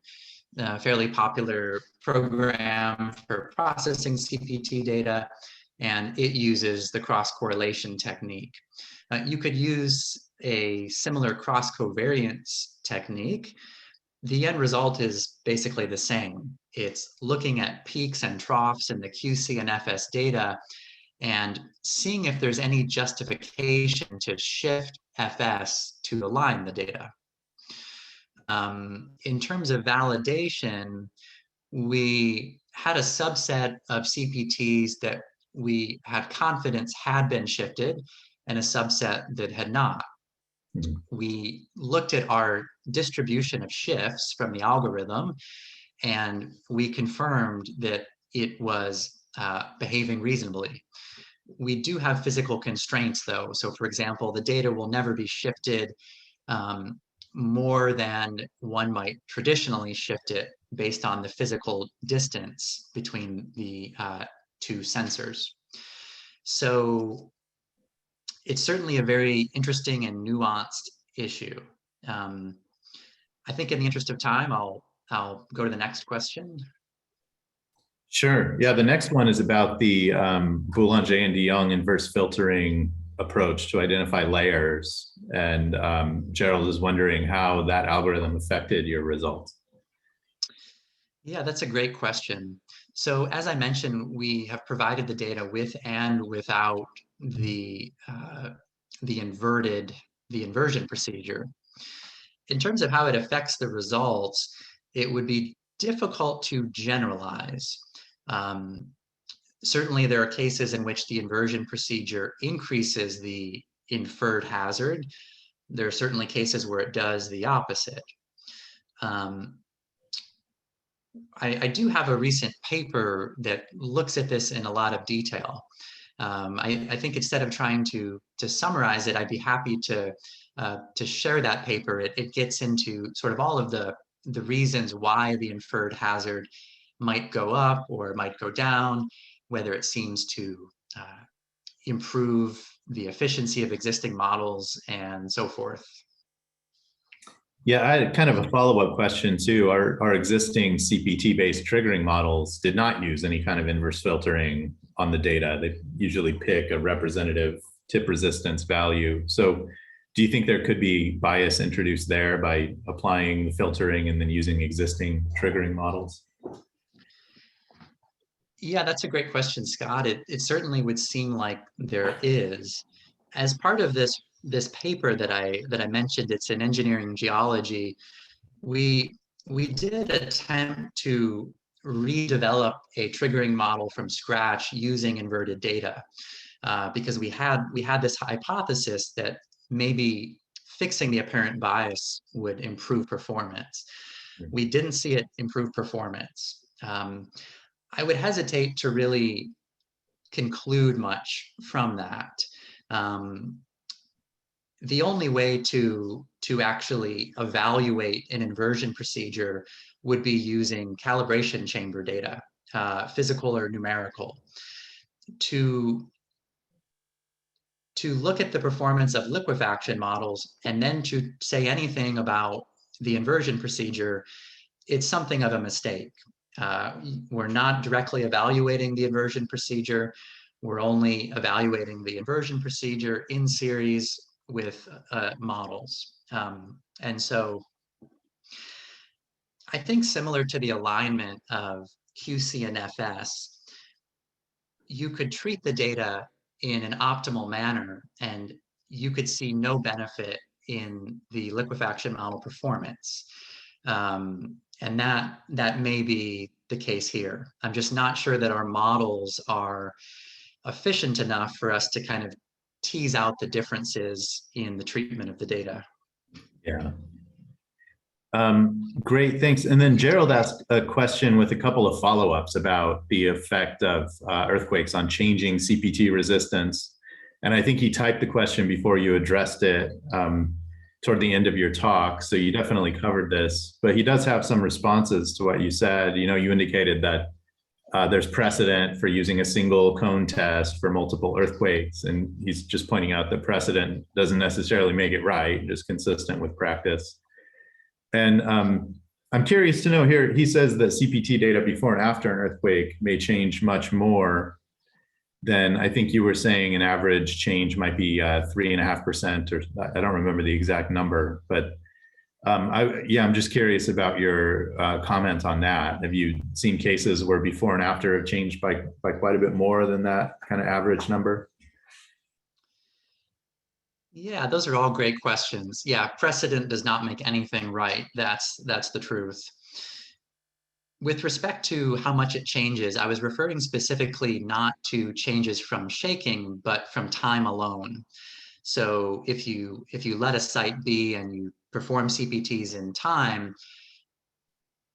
fairly popular program for processing CPT data, and it uses the cross-correlation technique. You could use a similar cross-covariance technique. The end result is basically the same. It's looking at peaks and troughs in the QC and FS data and seeing if there's any justification to shift FS to align the data. In terms of validation, we had a subset of CPTs that we had confidence had been shifted and a subset that had not. We looked at our distribution of shifts from the algorithm, and we confirmed that it was behaving reasonably. We do have physical constraints, though. So, for example, the data will never be shifted more than one might traditionally shift it based on the physical distance between the two sensors. So it's certainly a very interesting and nuanced issue. I think in the interest of time, I'll go to the next question. Sure. Yeah, the next one is about the Boulanger and de Jong inverse filtering approach to identify layers. And Gerald is wondering how that algorithm affected your results. Yeah, that's a great question. So as I mentioned, we have provided the data with and without the inversion procedure. In terms of how it affects the results, it would be difficult to generalize. Certainly, there are cases in which the inversion procedure increases the inferred hazard. There are certainly cases where it does the opposite. I do have a recent paper that looks at this in a lot of detail. I think instead of trying to summarize it, I'd be happy to share that paper. It gets into sort of all of the reasons why the inferred hazard might go up or might go down, whether it seems to improve the efficiency of existing models and so forth. Yeah, I had kind of a follow-up question too. Our existing CPT-based triggering models did not use any kind of inverse filtering on the data. They usually pick a representative tip resistance value. So do you think there could be bias introduced there by applying the filtering and then using existing triggering models? Yeah, that's a great question, Scott. It certainly would seem like there is. As part of this paper that I mentioned, it's in engineering geology, we did attempt to redevelop a triggering model from scratch using inverted data, because we had this hypothesis that maybe fixing the apparent bias would improve performance. We didn't see it improve performance. I would hesitate to really conclude much from that. The only way to actually evaluate an inversion procedure would be using calibration chamber data, physical or numerical, to look at the performance of liquefaction models and then to say anything about the inversion procedure. It's something of a mistake. We're not directly evaluating the inversion procedure. We're only evaluating the inversion procedure in series with models. And so I think similar to the alignment of QC and FS, you could treat the data in an optimal manner and you could see no benefit in the liquefaction model performance. And that may be the case here. I'm just not sure that our models are efficient enough for us to kind of tease out the differences in the treatment of the data. Yeah. Great, thanks. And then Gerald asked a question with a couple of follow-ups about the effect of earthquakes on changing CPT resistance. And I think he typed the question before you addressed it toward the end of your talk. So you definitely covered this, but he does have some responses to what you said. You know, you indicated that there's precedent for using a single cone test for multiple earthquakes. And he's just pointing out that precedent doesn't necessarily make it right, just consistent with practice. And I'm curious to know here, he says that CPT data before and after an earthquake may change much more than, I think you were saying an average change might be 3.5%, or I don't remember the exact number, but I'm just curious about your comment on that. Have you seen cases where before and after have changed by quite a bit more than that kind of average number? Yeah, those are all great questions. Yeah, precedent does not make anything right. That's the truth. With respect to how much it changes, I was referring specifically not to changes from shaking, but from time alone. So if you let a site be and you perform CPTs in time,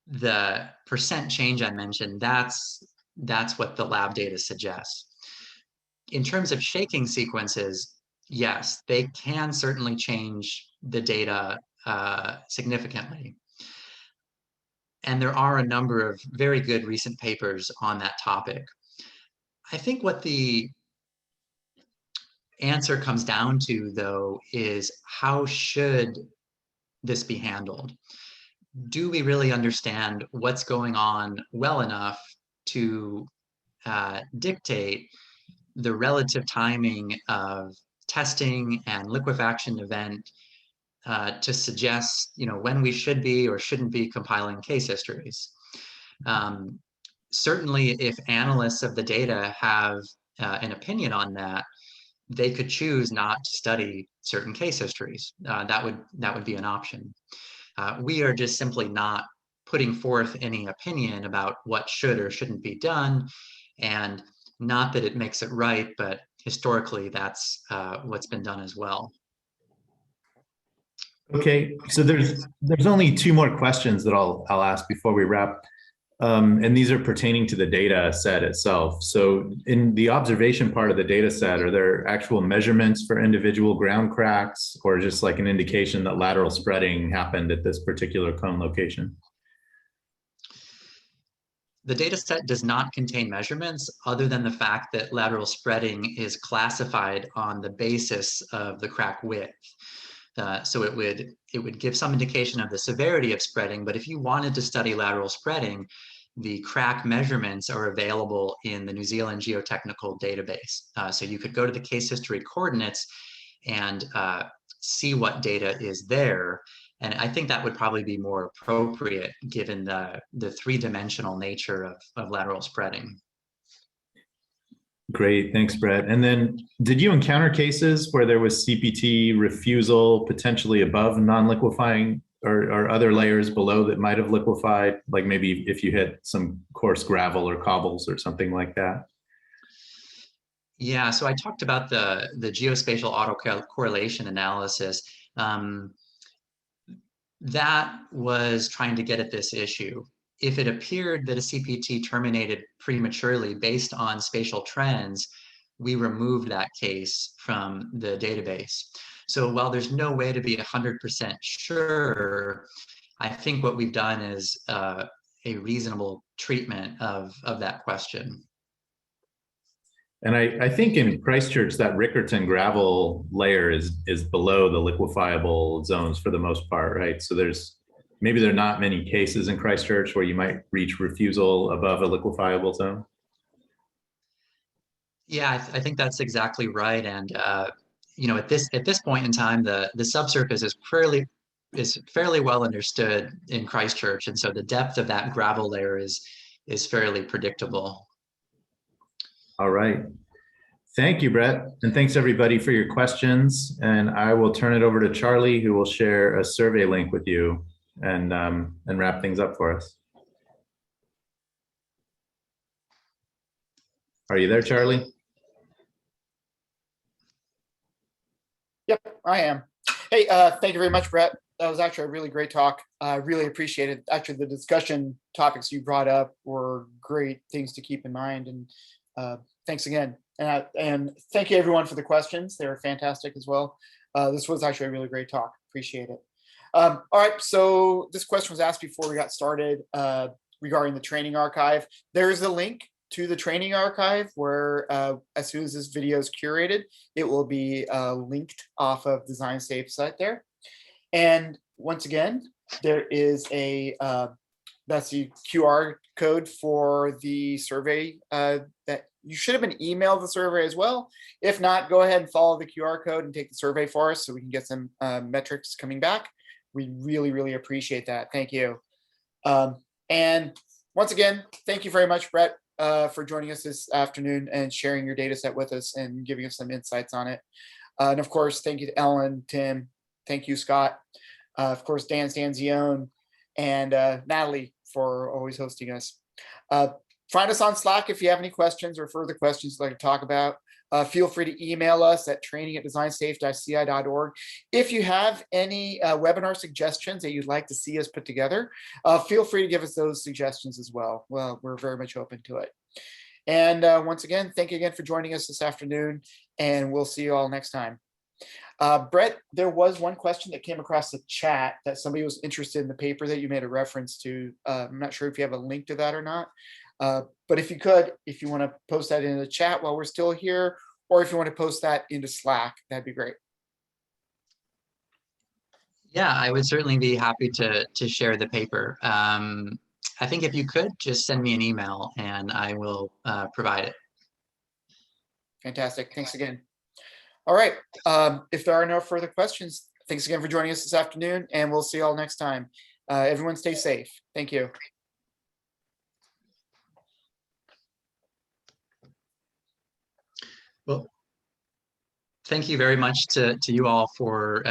the percent change I mentioned, that's what the lab data suggests. In terms of shaking sequences, yes, they can certainly change the data significantly. And there are a number of very good recent papers on that topic. I think what the answer comes down to, though, is how should this be handled? Do we really understand what's going on well enough to dictate the relative timing of testing and liquefaction event to suggest, when we should be or shouldn't be compiling case histories? Certainly, if analysts of the data have an opinion on that, they could choose not to study certain case histories. That would be an option. We are just simply not putting forth any opinion about what should or shouldn't be done, and not that it makes it right, but historically that's what's been done as well. Okay, so there's only two more questions that I'll ask before we wrap. And these are pertaining to the data set itself. So in the observation part of the data set, are there actual measurements for individual ground cracks, or just like an indication that lateral spreading happened at this particular cone location? The data set does not contain measurements other than the fact that lateral spreading is classified on the basis of the crack width. So it would give some indication of the severity of spreading, but if you wanted to study lateral spreading, the crack measurements are available in the New Zealand Geotechnical Database. So you could go to the case history coordinates and see what data is there. And I think that would probably be more appropriate given the three-dimensional nature of lateral spreading. Great, thanks, Brett. And then did you encounter cases where there was CPT refusal potentially above non-liquefying or other layers below that might have liquefied, like maybe if you hit some coarse gravel or cobbles or something like that? Yeah, so I talked about the geospatial autocorrelation analysis. That was trying to get at this issue. If it appeared that a CPT terminated prematurely based on spatial trends, we removed that case from the database. So while there's no way to be 100% sure, I think what we've done is a reasonable treatment of that question. And I think in Christchurch, that Rickerton gravel layer is below the liquefiable zones for the most part, right? So maybe there are not many cases in Christchurch where you might reach refusal above a liquefiable zone. Yeah, I think that's exactly right. And you know, at this point in time, the subsurface is fairly well understood in Christchurch, and so the depth of that gravel layer is fairly predictable. All right. Thank you, Brett. And thanks everybody for your questions. And I will turn it over to Charlie, who will share a survey link with you and wrap things up for us. Are you there, Charlie? Yep, I am. Hey, thank you very much, Brett. That was actually a really great talk. I really appreciate it. Actually, the discussion topics you brought up were great things to keep in mind. And thanks again. And thank you everyone for the questions. They were fantastic as well. This was actually a really great talk. Appreciate it. All right, so this question was asked before we got started regarding the training archive. There is a link to the training archive where as soon as this video is curated, it will be linked off of Design Safe site there. And once again, there is that's the QR code for the survey that you should have been emailed the survey as well. If not, go ahead and follow the QR code and take the survey for us so we can get some metrics coming back. We really, really appreciate that. Thank you. And once again, thank you very much, Brett, for joining us this afternoon and sharing your data set with us and giving us some insights on it. And of course, thank you to Ellen, Tim, thank you, Scott, of course, Dan Stanzione, and Natalie for always hosting us. Find us on Slack if you have any questions or further questions you'd like to talk about. Feel free to email us at training@designsafe.ci.org. If you have any webinar suggestions that you'd like to see us put together, feel free to give us those suggestions as well. Well, we're very much open to it. And once again, thank you again for joining us this afternoon, and we'll see you all next time. Brett, there was one question that came across the chat that somebody was interested in the paper that you made a reference to. I'm not sure if you have a link to that or not. But if you want to post that in the chat while we're still here, or if you want to post that into Slack, that'd be great. Yeah, I would certainly be happy to share the paper. I think if you could just send me an email and I will provide it. Fantastic. Thanks again. All right. If there are no further questions, thanks again for joining us this afternoon, and we'll see you all next time. Everyone stay safe. Thank you. Well, thank you very much to you all for